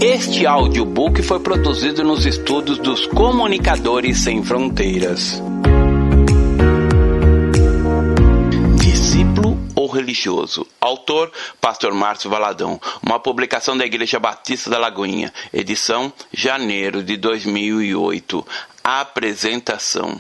Este audiobook foi produzido nos estúdios dos Comunicadores Sem Fronteiras. Discípulo ou religioso? Autor, Pastor Márcio Valadão. Uma publicação da Igreja Batista da Lagoinha. Edição, janeiro de 2008. Apresentação.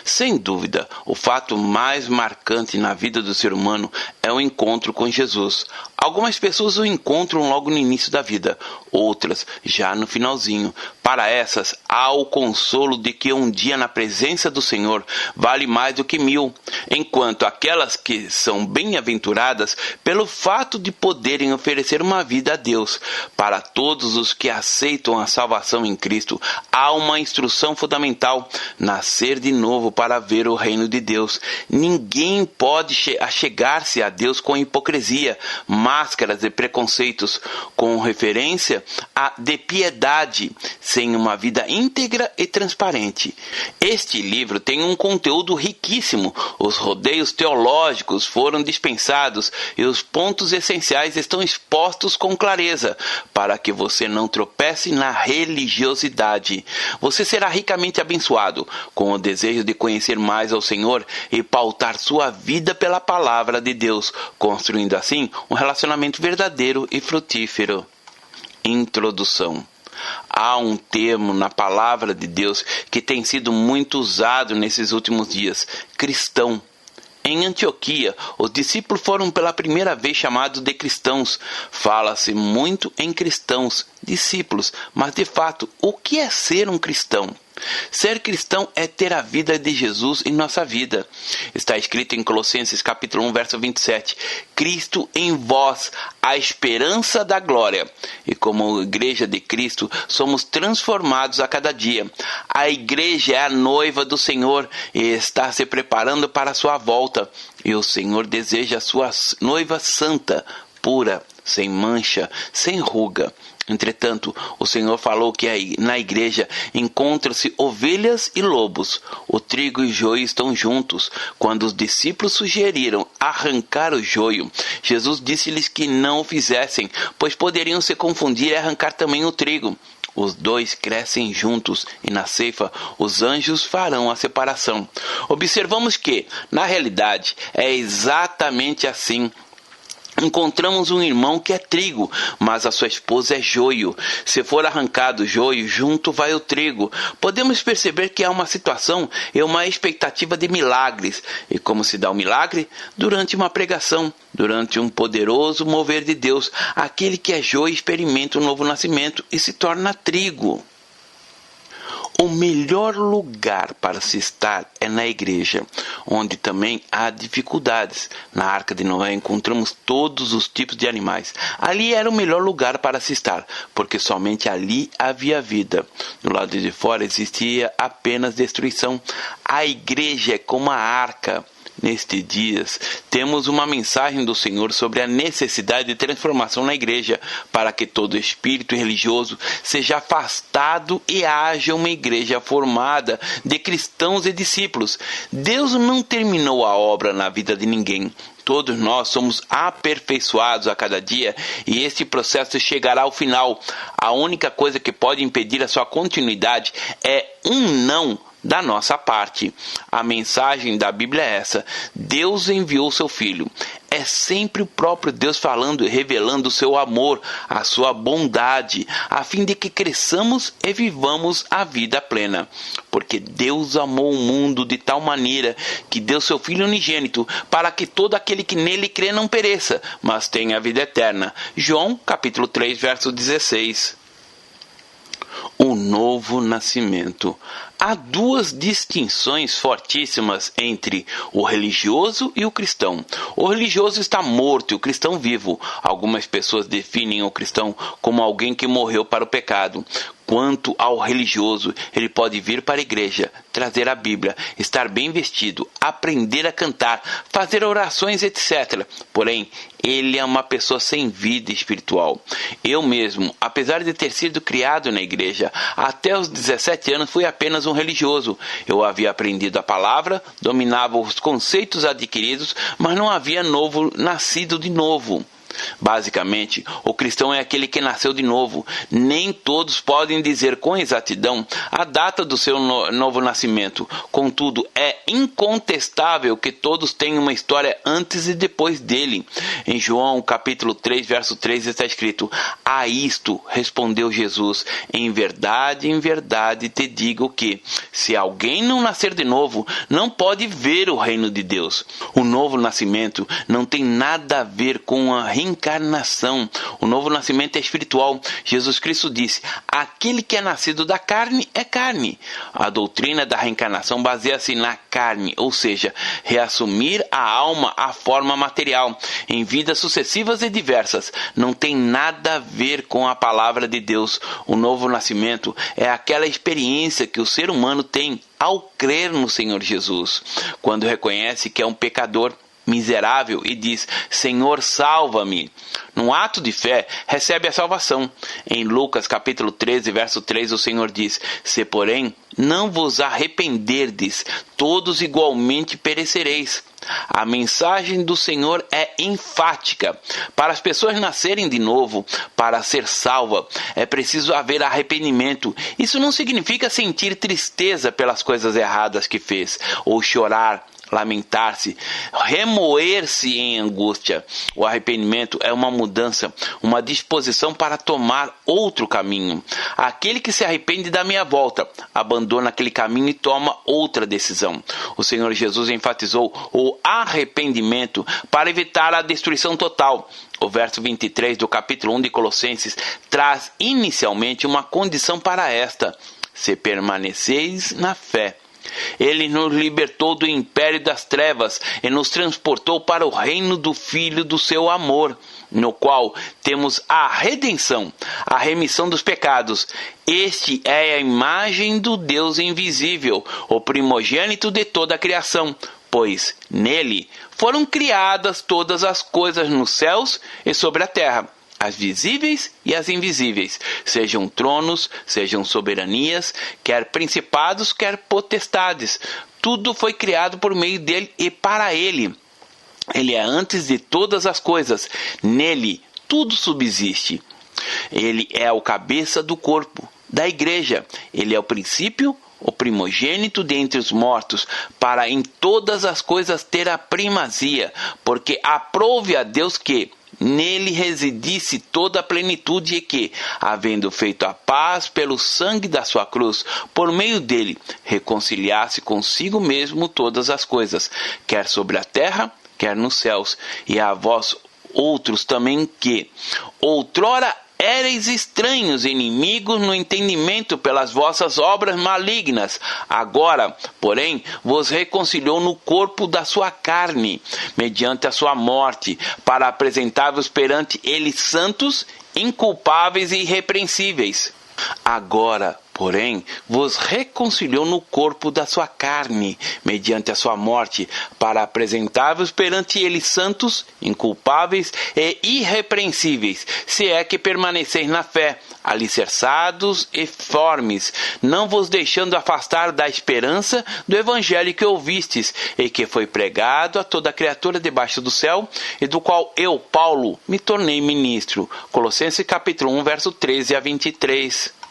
Sem dúvida, o fato mais marcante na vida do ser humano é o encontro com Jesus. Algumas pessoas o encontram logo no início da vida, outras já no finalzinho. Para essas, há o consolo de que um dia na presença do Senhor vale mais do que 1000, enquanto aquelas que são bem-aventuradas pelo fato de poderem oferecer uma vida a Deus. Para todos os que aceitam a salvação em Cristo, há uma instrução fundamental: nascer de novo para ver o reino de Deus. Ninguém pode achegar-se a Deus com hipocrisia, máscaras e preconceitos, com referência à de piedade, sem uma vida íntegra e transparente. Este livro tem um conteúdo riquíssimo. Os rodeios teológicos foram dispensados e os pontos essenciais estão expostos com clareza, para que você não tropece na religiosidade. Você será ricamente abençoado, com o desejo de conhecer mais ao Senhor e pautar sua vida pela palavra de Deus, construindo assim um relacionamento verdadeiro e frutífero. Introdução. Há um termo na palavra de Deus que tem sido muito usado nesses últimos dias: cristão. Em Antioquia, os discípulos foram pela primeira vez chamados de cristãos. Fala-se muito em cristãos, discípulos, mas de fato, o que é ser um cristão? Ser cristão é ter a vida de Jesus em nossa vida. Está escrito em Colossenses capítulo 1, verso 27. Cristo em vós, a esperança da glória. E como igreja de Cristo, somos transformados a cada dia. A igreja é a noiva do Senhor e está se preparando para a sua volta. E o Senhor deseja a sua noiva santa, pura, sem mancha, sem ruga. Entretanto, o Senhor falou que na igreja encontram-se ovelhas e lobos. O trigo e o joio estão juntos. Quando os discípulos sugeriram arrancar o joio, Jesus disse-lhes que não o fizessem, pois poderiam se confundir e arrancar também o trigo. Os dois crescem juntos e na ceifa os anjos farão a separação. Observamos que, na realidade, é exatamente assim. Encontramos um irmão que é trigo, mas a sua esposa é joio. Se for arrancado o joio, junto vai o trigo. Podemos perceber que há uma situação e uma expectativa de milagres. E como se dá um milagre? Durante uma pregação, durante um poderoso mover de Deus. Aquele que é joio experimenta um novo nascimento e se torna trigo. O melhor lugar para se estar é na igreja, onde também há dificuldades. Na Arca de Noé encontramos todos os tipos de animais. Ali era o melhor lugar para se estar, porque somente ali havia vida. Do lado de fora existia apenas destruição. A igreja é como a arca. Nestes dias, temos uma mensagem do Senhor sobre a necessidade de transformação na igreja, para que todo espírito religioso seja afastado e haja uma igreja formada de cristãos e discípulos. Deus não terminou a obra na vida de ninguém. Todos nós somos aperfeiçoados a cada dia e este processo chegará ao final. A única coisa que pode impedir a sua continuidade é um não da nossa parte. A mensagem da Bíblia é essa: Deus enviou seu Filho. É sempre o próprio Deus falando e revelando o seu amor, a sua bondade, a fim de que cresçamos e vivamos a vida plena. Porque Deus amou o mundo de tal maneira que deu seu Filho unigênito, para que todo aquele que nele crê não pereça, mas tenha a vida eterna. João capítulo 3, verso 16. O novo nascimento. Há duas distinções fortíssimas entre o religioso e o cristão. O religioso está morto e o cristão vivo. Algumas pessoas definem o cristão como alguém que morreu para o pecado. Quanto ao religioso, ele pode vir para a igreja, trazer a Bíblia, estar bem vestido, aprender a cantar, fazer orações, etc. Porém, ele é uma pessoa sem vida espiritual. Eu mesmo, apesar de ter sido criado na igreja, até os 17 anos fui apenas um religioso. Eu havia aprendido a palavra, dominava os conceitos adquiridos, mas não havia nascido de novo. Basicamente, o cristão é aquele que nasceu de novo. Nem todos podem dizer com exatidão a data do seu novo nascimento. Contudo, é incontestável que todos têm uma história antes e depois dele. Em João capítulo 3, verso 3 está escrito: "A isto respondeu Jesus, em verdade te digo que, se alguém não nascer de novo, não pode ver o reino de Deus." O novo nascimento não tem nada a ver com a reencarnação. O novo nascimento é espiritual. Jesus Cristo disse: "Aquele que é nascido da carne é carne." A doutrina da reencarnação baseia-se na carne, ou seja, reassumir a alma à forma material, em vidas sucessivas e diversas. Não tem nada a ver com a palavra de Deus. O novo nascimento é aquela experiência que o ser humano tem ao crer no Senhor Jesus, quando reconhece que é um pecador miserável e diz: "Senhor, salva-me." Num ato de fé, recebe a salvação. Em Lucas capítulo 13, verso 3, o Senhor diz: "Se, porém, não vos arrependerdes, todos igualmente perecereis." A mensagem do Senhor é enfática. Para as pessoas nascerem de novo, para ser salva, é preciso haver arrependimento. Isso não significa sentir tristeza pelas coisas erradas que fez, ou chorar, lamentar-se, remoer-se em angústia. O arrependimento é uma mudança, uma disposição para tomar outro caminho. Aquele que se arrepende da minha volta, abandona aquele caminho e toma outra decisão. O Senhor Jesus enfatizou o arrependimento para evitar a destruição total. O verso 23 do capítulo 1 de Colossenses traz inicialmente uma condição para esta: "Se permaneceis na fé." Ele nos libertou do império das trevas e nos transportou para o reino do Filho do seu amor, no qual temos a redenção, a remissão dos pecados. Este é a imagem do Deus invisível, o primogênito de toda a criação, pois nele foram criadas todas as coisas nos céus e sobre a terra, as visíveis e as invisíveis, sejam tronos, sejam soberanias, quer principados, quer potestades. Tudo foi criado por meio dele e para ele. Ele é antes de todas as coisas. Nele tudo subsiste. Ele é o cabeça do corpo, da igreja. Ele é o princípio, o primogênito dentre os mortos, para em todas as coisas ter a primazia, porque aprouve a Deus que nele residisse toda a plenitude e que, havendo feito a paz pelo sangue da sua cruz, por meio dele reconciliasse consigo mesmo todas as coisas, quer sobre a terra, quer nos céus. E a vós outros também que outrora éreis estranhos, inimigos no entendimento pelas vossas obras malignas. Agora, porém, vos reconciliou no corpo da sua carne, mediante a sua morte, para apresentar-vos perante ele santos, inculpáveis e irrepreensíveis. Agora, porém, vos reconciliou no corpo da sua carne, mediante a sua morte, para apresentar-vos perante ele santos, inculpáveis e irrepreensíveis, se é que permaneceis na fé, alicerçados e firmes, não vos deixando afastar da esperança do evangelho que ouvistes, e que foi pregado a toda criatura debaixo do céu, e do qual eu, Paulo, me tornei ministro. Colossenses capítulo 1, verso 13 a 23.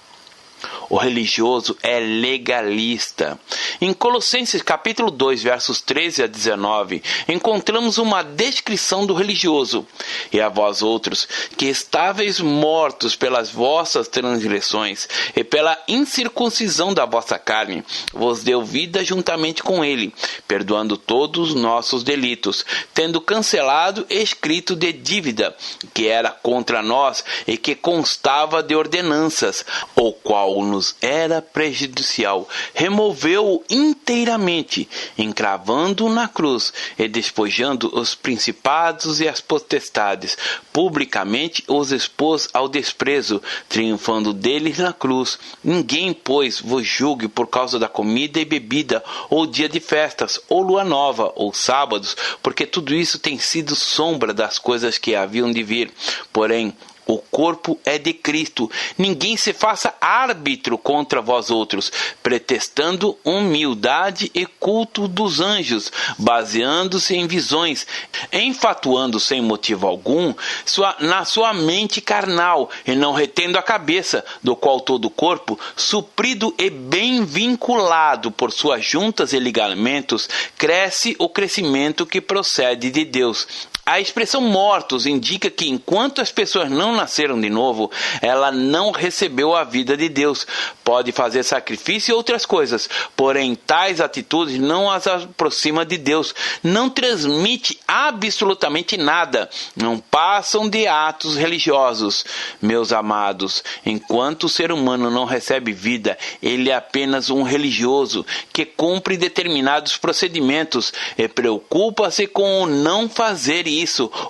O religioso é legalista. Em Colossenses capítulo 2, versos 13 a 19, encontramos uma descrição do religioso. E a vós outros, que estáveis mortos pelas vossas transgressões e pela incircuncisão da vossa carne, vos deu vida juntamente com ele, perdoando todos os nossos delitos, tendo cancelado escrito de dívida, que era contra nós e que constava de ordenanças, o qual nos era prejudicial, removeu-o inteiramente, encravando-o na cruz e despojando os principados e as potestades, publicamente os expôs ao desprezo, triunfando deles na cruz. Ninguém, pois, vos julgue por causa da comida e bebida, ou dia de festas, ou lua nova, ou sábados, porque tudo isso tem sido sombra das coisas que haviam de vir. Porém, O corpo é de Cristo. Ninguém se faça árbitro contra vós outros, pretextando humildade e culto dos anjos, baseando-se em visões, enfatuando sem motivo algum na sua mente carnal, e não retendo a cabeça, do qual todo o corpo, suprido e bem vinculado por suas juntas e ligamentos, cresce o crescimento que procede de Deus. A expressão mortos indica que enquanto as pessoas não nasceram de novo, ela não recebeu a vida de Deus. Pode fazer sacrifício e outras coisas, porém tais atitudes não as aproximam de Deus. Não transmite absolutamente nada. Não passam de atos religiosos. Meus amados, enquanto o ser humano não recebe vida, ele é apenas um religioso que cumpre determinados procedimentos e preocupa-se com o não fazer isso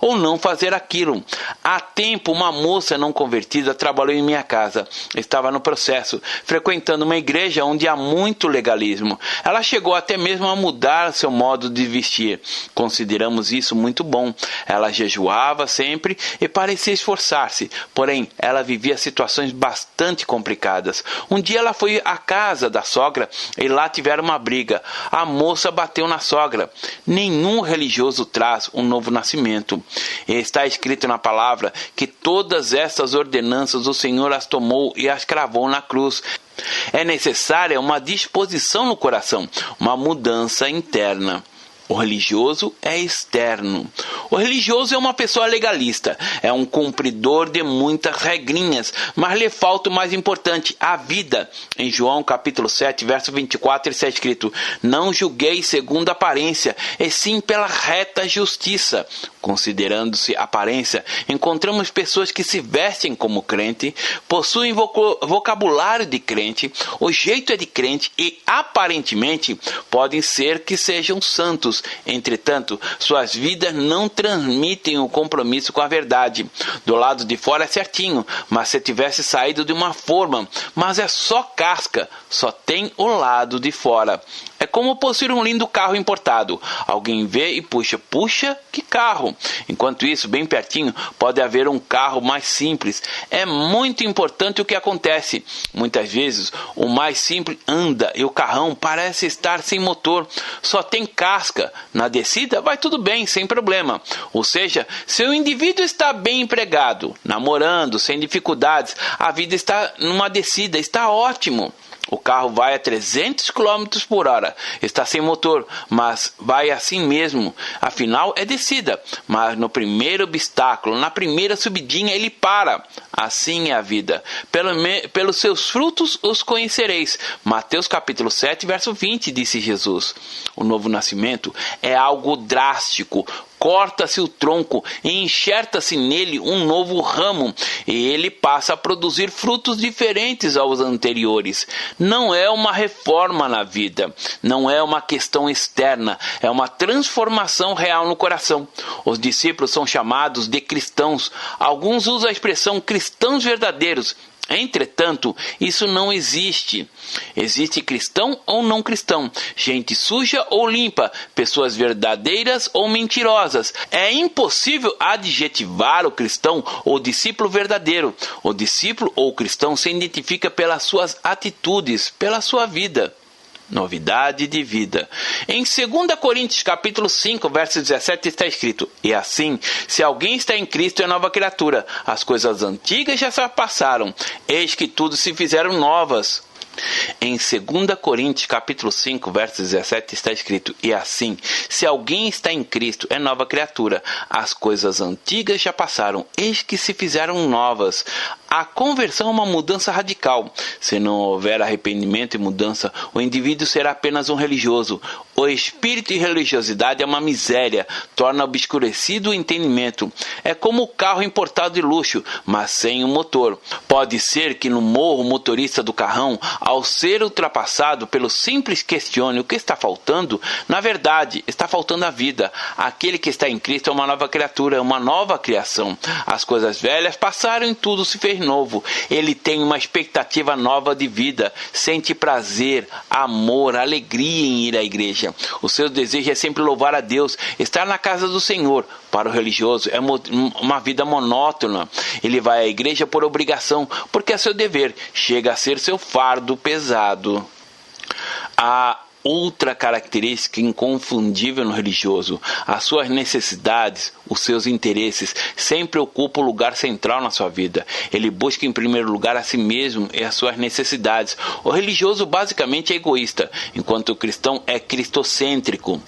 ou não fazer aquilo. Há tempo, uma moça não convertida trabalhou em minha casa. Estava no processo, frequentando uma igreja onde há muito legalismo. Ela chegou até mesmo a mudar seu modo de vestir. Consideramos isso muito bom. Ela jejuava sempre e parecia esforçar-se, porém ela vivia situações bastante complicadas. Um dia ela foi à casa da sogra e lá tiveram uma briga. A moça bateu na sogra. Nenhum religioso traz um novo nascimento. E está escrito na palavra que todas essas ordenanças o Senhor as tomou e as cravou na cruz. É necessária uma disposição no coração, uma mudança interna. O religioso é externo. O religioso é uma pessoa legalista, é um cumpridor de muitas regrinhas, mas lhe falta o mais importante, a vida. Em João capítulo 7, verso 24, está escrito: não julgueis segundo a aparência, e sim pela reta justiça. Considerando-se aparência, encontramos pessoas que se vestem como crente, possuem vocabulário de crente, o jeito é de crente e aparentemente podem ser que sejam santos. Entretanto, suas vidas não transmitem o compromisso com a verdade. Do lado de fora é certinho, mas se tivesse saído de uma forma, mas é só casca, só tem o lado de fora. É como possuir um lindo carro importado. Alguém vê e puxa, que carro! Enquanto isso, bem pertinho, pode haver um carro mais simples. É muito importante o que acontece. Muitas vezes, o mais simples anda e o carrão parece estar sem motor. Só tem casca. Na descida, vai tudo bem, sem problema. Ou seja, se o indivíduo está bem empregado, namorando, sem dificuldades, a vida está numa descida, está ótimo. O carro vai a 300 km por hora, está sem motor, mas vai assim mesmo. Afinal, é descida, mas no primeiro obstáculo, na primeira subidinha, ele para. Assim é a vida. Pelos seus frutos os conhecereis. Mateus capítulo 7, verso 20, disse Jesus. O novo nascimento é algo drástico. Corta-se o tronco e enxerta-se nele um novo ramo, e ele passa a produzir frutos diferentes aos anteriores. Não é uma reforma na vida, não é uma questão externa, é uma transformação real no coração. Os discípulos são chamados de cristãos. Alguns usam a expressão cristãos verdadeiros. Entretanto, isso não existe. Existe cristão ou não cristão, gente suja ou limpa, pessoas verdadeiras ou mentirosas. É impossível adjetivar o cristão ou discípulo verdadeiro. O discípulo ou cristão se identifica pelas suas atitudes, pela sua vida. Novidade de vida. Em 2 Coríntios capítulo 5, verso 17 está escrito: e assim, se alguém está em Cristo, é nova criatura. As coisas antigas já se passaram, eis que tudo se fizeram novas. Em 2 Coríntios capítulo 5, verso 17 está escrito: e assim, se alguém está em Cristo, é nova criatura. As coisas antigas já passaram, eis que se fizeram novas. A conversão é uma mudança radical. Se não houver arrependimento e mudança, o indivíduo será apenas um religioso. O espírito de religiosidade é uma miséria, torna obscurecido o entendimento. É como o carro importado de luxo, mas sem o motor. Pode ser que no morro o motorista do carrão, ao ser ultrapassado pelo simples questione o que está faltando, na verdade está faltando a vida. Aquele que está em Cristo é uma nova criatura, é uma nova criação. As coisas velhas passaram e tudo se fez novo. Ele tem uma expectativa nova de vida, sente prazer, amor, alegria em ir à igreja. igreja. O seu desejo é sempre louvar a Deus, estar na casa do Senhor. Para o religioso é uma vida monótona. Ele vai à igreja por obrigação, porque é seu dever. Chega a ser seu fardo pesado. A outra característica inconfundível no religioso: as suas necessidades, os seus interesses sempre ocupam o lugar central na sua vida. Ele busca em primeiro lugar a si mesmo e as suas necessidades. O religioso basicamente é egoísta, enquanto o cristão é cristocêntrico.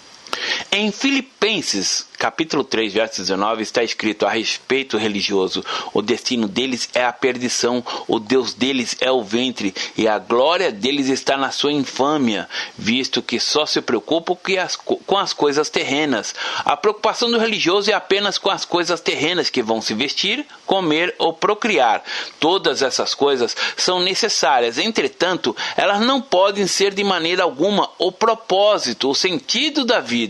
Em Filipenses, capítulo 3, verso 19, está escrito a respeito religioso: o destino deles é a perdição, o Deus deles é o ventre, e a glória deles está na sua infâmia, visto que só se preocupam com as coisas terrenas. A preocupação do religioso é apenas com as coisas terrenas que vão se vestir, comer ou procriar. Todas essas coisas são necessárias, entretanto, elas não podem ser de maneira alguma o propósito, o sentido da vida.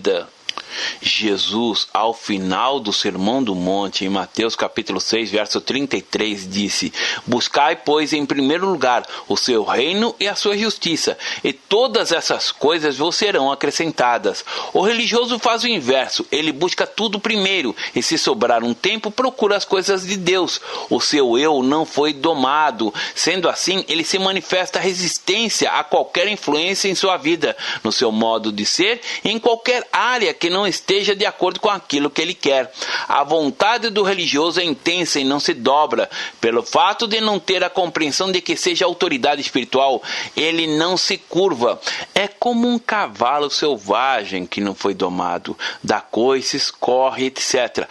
Jesus, ao final do Sermão do Monte, em Mateus capítulo 6, verso 33, disse: buscai, pois, em primeiro lugar o seu reino e a sua justiça, e todas essas coisas vos serão acrescentadas. O religioso faz o inverso: ele busca tudo primeiro, e se sobrar um tempo, procura as coisas de Deus. O seu eu não foi domado. Sendo assim, ele se manifesta resistência a qualquer influência em sua vida, no seu modo de ser e em qualquer área que não esteja de acordo com aquilo que ele quer. A vontade do religioso é intensa e não se dobra. Pelo fato de não ter a compreensão de que seja autoridade espiritual, ele não se curva. É como um cavalo selvagem que não foi domado, dá coices, corre, etc.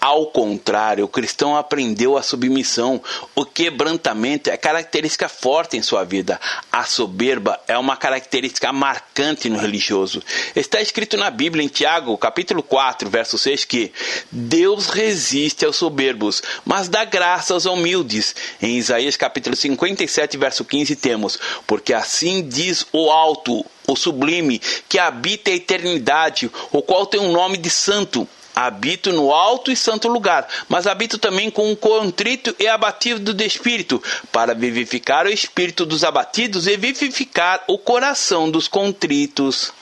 Ao contrário, o cristão aprendeu a submissão. O quebrantamento é característica forte em sua vida. A soberba é uma característica marcante no religioso. Está escrito na Bíblia, em Tiago, capítulo 4, verso 6, que Deus resiste aos soberbos, mas dá graça aos humildes. Em Isaías, capítulo 57, verso 15, temos: porque assim diz o alto, o sublime, que habita a eternidade, o qual tem um nome de santo. Habito no alto e santo lugar, mas habito também com o contrito e abatido de espírito, para vivificar o espírito dos abatidos e vivificar o coração dos contritos.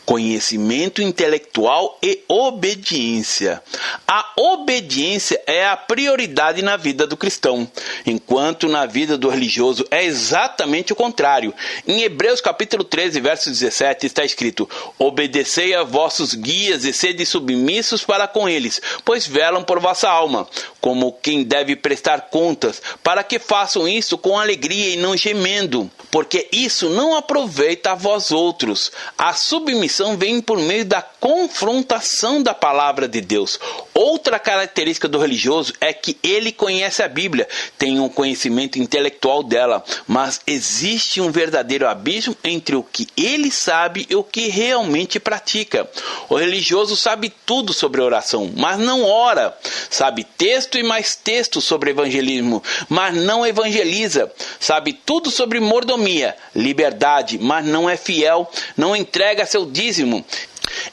Conhecimento intelectual e obediência. A obediência é a prioridade na vida do cristão, enquanto na vida do religioso é exatamente o contrário. Em Hebreus capítulo 13, verso 17 está escrito: obedecei a vossos guias e sede submissos para com eles, pois velam por vossa alma, como quem deve prestar contas, para que façam isso com alegria e não gemendo, porque isso não aproveita a vós outros. A submissão vem por meio da confrontação da palavra de Deus. Outra característica do religioso é que ele conhece a Bíblia, tem um conhecimento intelectual dela, mas existe um verdadeiro abismo entre o que ele sabe e o que realmente pratica. O religioso sabe tudo sobre oração, mas não ora. Sabe texto e mais texto sobre evangelismo, mas não evangeliza. Sabe tudo sobre mordomia, liberdade, mas não é fiel, não entrega seu dízimo.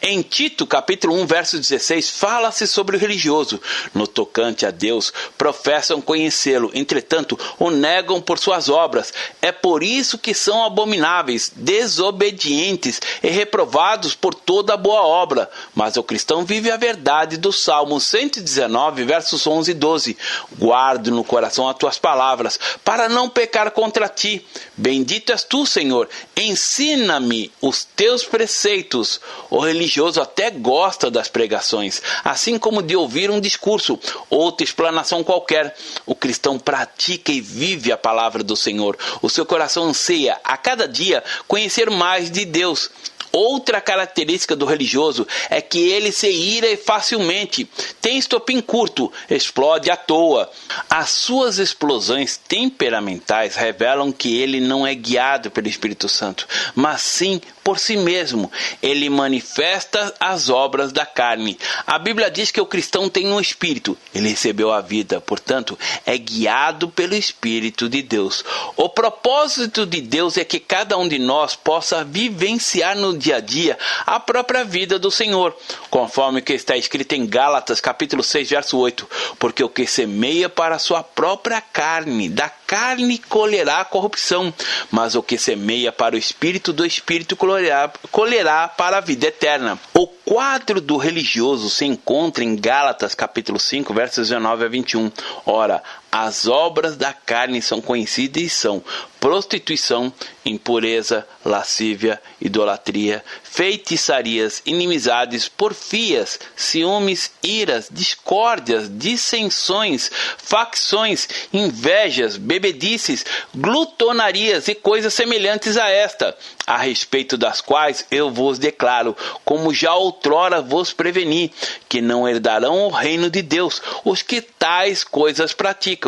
Em Tito, capítulo 1, verso 16, fala-se sobre o religioso. No tocante a Deus, professam conhecê-lo, entretanto, o negam por suas obras. É por isso que são abomináveis, desobedientes e reprovados por toda boa obra. Mas o cristão vive a verdade do Salmo 119, versos 11 e 12. Guardo no coração as tuas palavras, para não pecar contra ti. Bendito és tu, Senhor. Ensina-me os teus preceitos. O religioso até gosta das pregações, assim como de ouvir um discurso, outra explanação qualquer. O cristão pratica e vive a palavra do Senhor. O seu coração anseia a cada dia conhecer mais de Deus. Outra característica do religioso é que ele se ira facilmente, tem estopim curto, explode à toa. As suas explosões temperamentais revelam que ele não é guiado pelo Espírito Santo, mas sim por si mesmo. Ele manifesta as obras da carne. A Bíblia diz que o cristão tem um espírito. Ele recebeu a vida, portanto, é guiado pelo Espírito de Deus. O propósito de Deus é que cada um de nós possa vivenciar no dia a dia a própria vida do Senhor, conforme o que está escrito em Gálatas, capítulo 6, verso 8. Porque o que semeia para a sua própria carne, da carne colherá corrupção, mas o que semeia para o espírito, do espírito colherá para a vida eterna. O quadro do religioso se encontra em Gálatas capítulo 5, versos 19 a 21. Ora, as obras da carne são conhecidas e são prostituição, impureza, lascívia, idolatria, feitiçarias, inimizades, porfias, ciúmes, iras, discórdias, dissensões, facções, invejas, bebedices, glutonarias e coisas semelhantes a esta, a respeito das quais eu vos declaro, como já outrora vos preveni, que não herdarão o reino de Deus os que tais coisas praticam.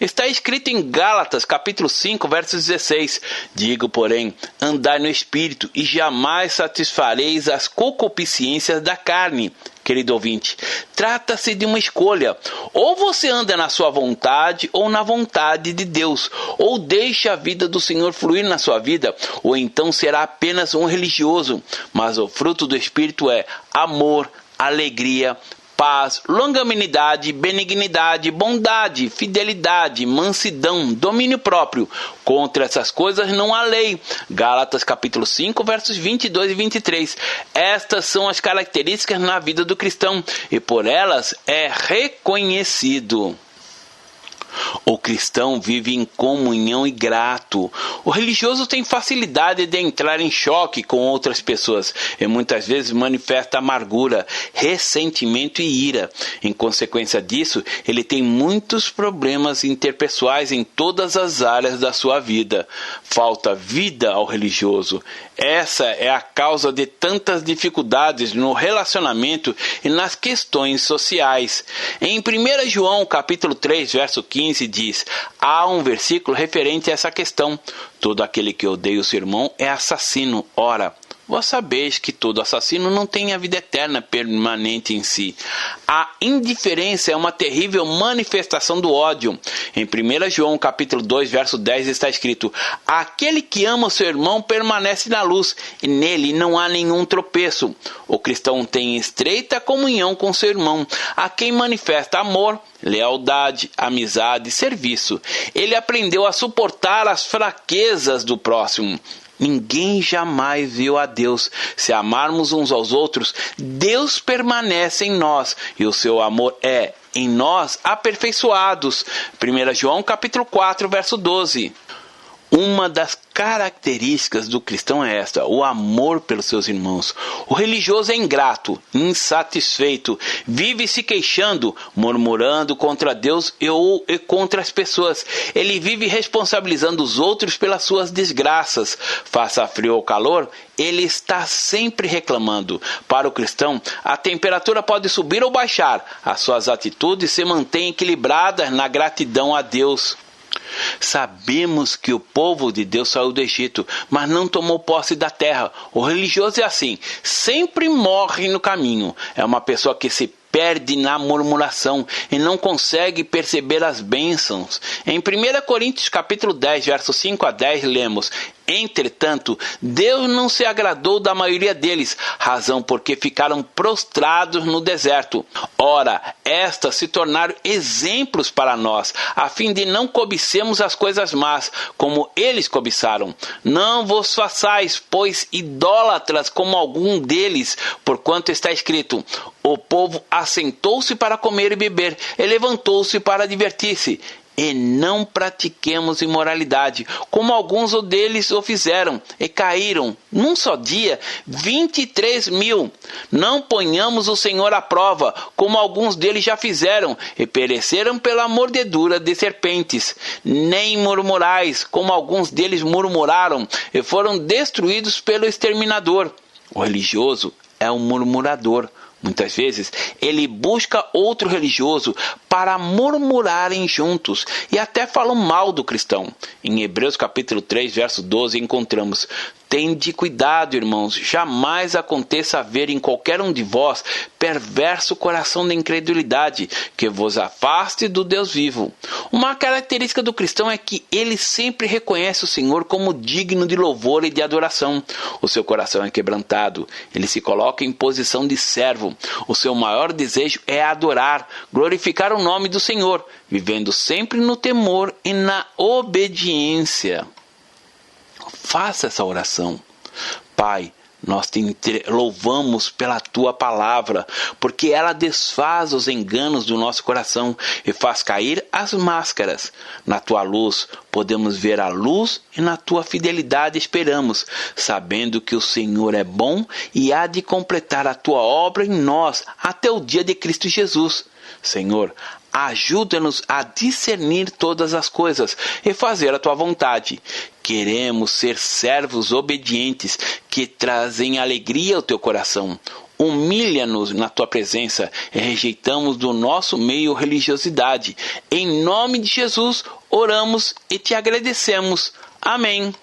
Está escrito em Gálatas capítulo 5, verso 16, digo, porém, andai no Espírito, e jamais satisfareis as concupiscências da carne. Querido ouvinte, trata-se de uma escolha. Ou você anda na sua vontade ou na vontade de Deus. Ou deixa a vida do Senhor fluir na sua vida, ou então será apenas um religioso. Mas o fruto do Espírito é amor, alegria, paz, longanimidade, benignidade, bondade, fidelidade, mansidão, domínio próprio. Contra essas coisas não há lei. Gálatas capítulo 5, versos 22 e 23. Estas são as características na vida do cristão, e por elas é reconhecido. O cristão vive em comunhão e grato. O religioso tem facilidade de entrar em choque com outras pessoas e muitas vezes manifesta amargura, ressentimento e ira. Em consequência disso, ele tem muitos problemas interpessoais em todas as áreas da sua vida. Falta vida ao religioso. Essa é a causa de tantas dificuldades no relacionamento e nas questões sociais. Em 1 João capítulo 3, verso 15 diz, há um versículo referente a essa questão. Todo aquele que odeia o seu irmão é assassino. Ora, vós sabeis que todo assassino não tem a vida eterna permanente em si. A indiferença é uma terrível manifestação do ódio. Em 1 João capítulo 2, verso 10 está escrito, aquele que ama o seu irmão permanece na luz, e nele não há nenhum tropeço. O cristão tem estreita comunhão com seu irmão, a quem manifesta amor, lealdade, amizade e serviço. Ele aprendeu a suportar as fraquezas do próximo. Ninguém jamais viu a Deus. Se amarmos uns aos outros, Deus permanece em nós e o seu amor é em nós aperfeiçoados. 1 João capítulo 4, verso 12. Uma das características do cristão é esta, o amor pelos seus irmãos. O religioso é ingrato, insatisfeito, vive se queixando, murmurando contra Deus e contra as pessoas. Ele vive responsabilizando os outros pelas suas desgraças. Faça frio ou calor, ele está sempre reclamando. Para o cristão, a temperatura pode subir ou baixar. As suas atitudes se mantêm equilibradas na gratidão a Deus. Sabemos que o povo de Deus saiu do Egito, mas não tomou posse da terra. O religioso é assim, sempre morre no caminho. É uma pessoa que se perde na murmuração e não consegue perceber as bênçãos. Em 1 Coríntios capítulo 10, versos 5 a 10, lemos, entretanto, Deus não se agradou da maioria deles, razão porque ficaram prostrados no deserto. Ora, estas se tornaram exemplos para nós, a fim de não cobicemos as coisas más, como eles cobiçaram. Não vos façais, pois, idólatras como algum deles, porquanto está escrito, o povo assentou-se para comer e beber, e levantou-se para divertir-se. E não pratiquemos imoralidade, como alguns deles o fizeram, e caíram, num só dia, 23.000. Não ponhamos o Senhor à prova, como alguns deles já fizeram, e pereceram pela mordedura de serpentes. Nem murmurais, como alguns deles murmuraram, e foram destruídos pelo exterminador. O religioso é um murmurador. Muitas vezes, ele busca outro religioso para murmurarem juntos e até falam mal do cristão. Em Hebreus capítulo 3, verso 12, encontramos, tende cuidado, irmãos, jamais aconteça haver em qualquer um de vós perverso coração da incredulidade, que vos afaste do Deus vivo. Uma característica do cristão é que ele sempre reconhece o Senhor como digno de louvor e de adoração. O seu coração é quebrantado, ele se coloca em posição de servo. O seu maior desejo é adorar, glorificar o nome do Senhor, vivendo sempre no temor e na obediência. Faça essa oração. Pai, nós te louvamos pela tua palavra, porque ela desfaz os enganos do nosso coração e faz cair as máscaras. Na tua luz podemos ver a luz e na tua fidelidade esperamos, sabendo que o Senhor é bom e há de completar a tua obra em nós até o dia de Cristo Jesus. Senhor, ajuda-nos a discernir todas as coisas e fazer a tua vontade. Queremos ser servos obedientes que trazem alegria ao teu coração. Humilha-nos na tua presença e rejeitamos do nosso meio religiosidade. Em nome de Jesus, oramos e te agradecemos. Amém.